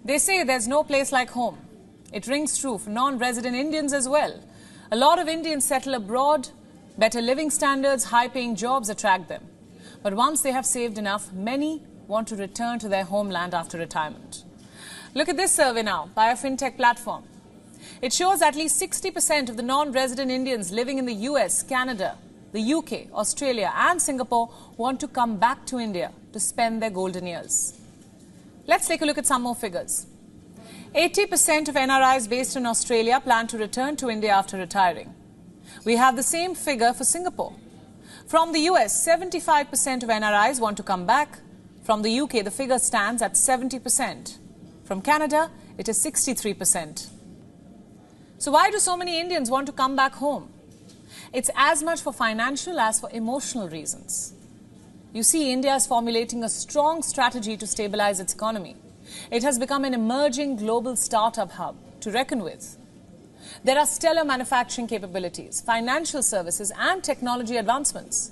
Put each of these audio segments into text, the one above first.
They say there's no place like home. It rings true for non-resident Indians as well. A lot of Indians settle abroad. Better living standards, high-paying jobs attract them. But once they have saved enough, many want to return to their homeland after retirement. Look at this survey now by a fintech platform. It shows at least 60% of the non-resident Indians living in the US, Canada, the UK, Australia and Singapore want to come back to India to spend their golden years. Let's take a look at some more figures. 80% of NRIs based in Australia plan to return to India after retiring. We have the same figure for Singapore. From the US, 75% of NRIs want to come back. From the UK, the figure stands at 70%. From Canada, it is 63%. So why do so many Indians want to come back home? It's as much for financial as for emotional reasons. You see, India is formulating a strong strategy to stabilize its economy. It has become an emerging global startup hub to reckon with. There are stellar manufacturing capabilities, financial services and technology advancements.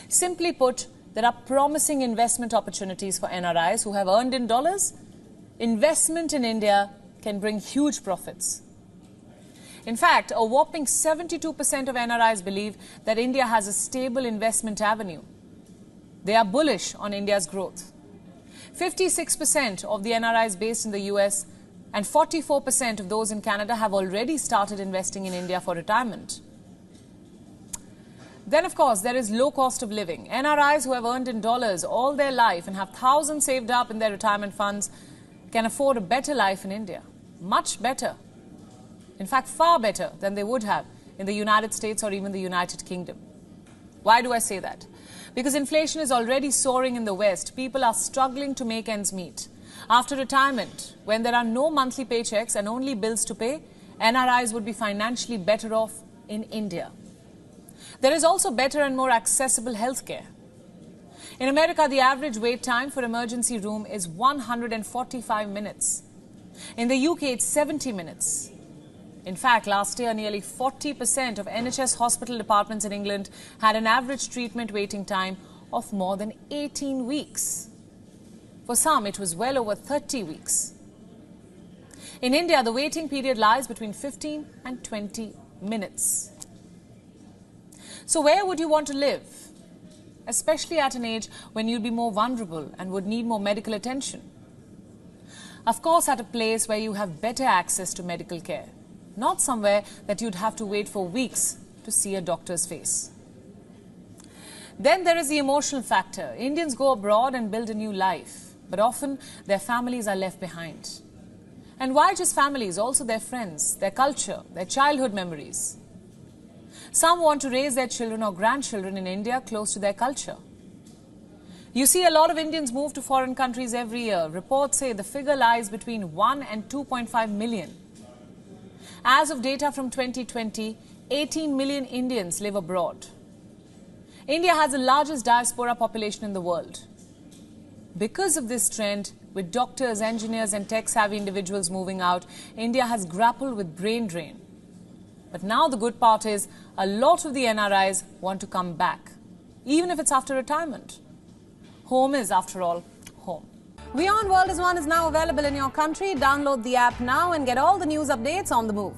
Simply put, there are promising investment opportunities for NRIs who have earned in dollars. Investment in India can bring huge profits. In fact, a whopping 72% of NRIs believe that India has a stable investment avenue. They are bullish on India's growth. 56% of the NRIs based in the US and 44% of those in Canada have already started investing in India for retirement. Then, of course, there is low cost of living. NRIs who have earned in dollars all their life and have thousands saved up in their retirement funds can afford a better life in India. Much better. In fact, far better than they would have in the United States or even the United Kingdom. Why do I say that? Because inflation is already soaring in the West. People are struggling to make ends meet. After retirement, when there are no monthly paychecks and only bills to pay, NRIs would be financially better off in India. There is also better and more accessible healthcare. In America, the average wait time for emergency room is 145 minutes. In the UK, it's 70 minutes. In fact, last year, nearly 40% of NHS hospital departments in England had an average treatment waiting time of more than 18 weeks. For some, it was well over 30 weeks. In India, the waiting period lies between 15 and 20 minutes. So where would you want to live? Especially at an age when you'd be more vulnerable and would need more medical attention. Of course, at a place where you have better access to medical care. Not somewhere that you'd have to wait for weeks to see a doctor's face. Then there is the emotional factor. Indians go abroad and build a new life, but often their families are left behind. And why just families? Also their friends, their culture, their childhood memories. Some want to raise their children or grandchildren in India close to their culture. You see, a lot of Indians move to foreign countries every year. Reports say the figure lies between 1 and 2.5 million. As of data from 2020, 18 million Indians live abroad. India has the largest diaspora population in the world. Because of this trend, with doctors, engineers and tech-savvy individuals moving out, India has grappled with brain drain. But now the good part is, a lot of the NRIs want to come back, even if it's after retirement. Home is, after all, home. WION World is One is now available in your country. Download the app now and get all the news updates on the move.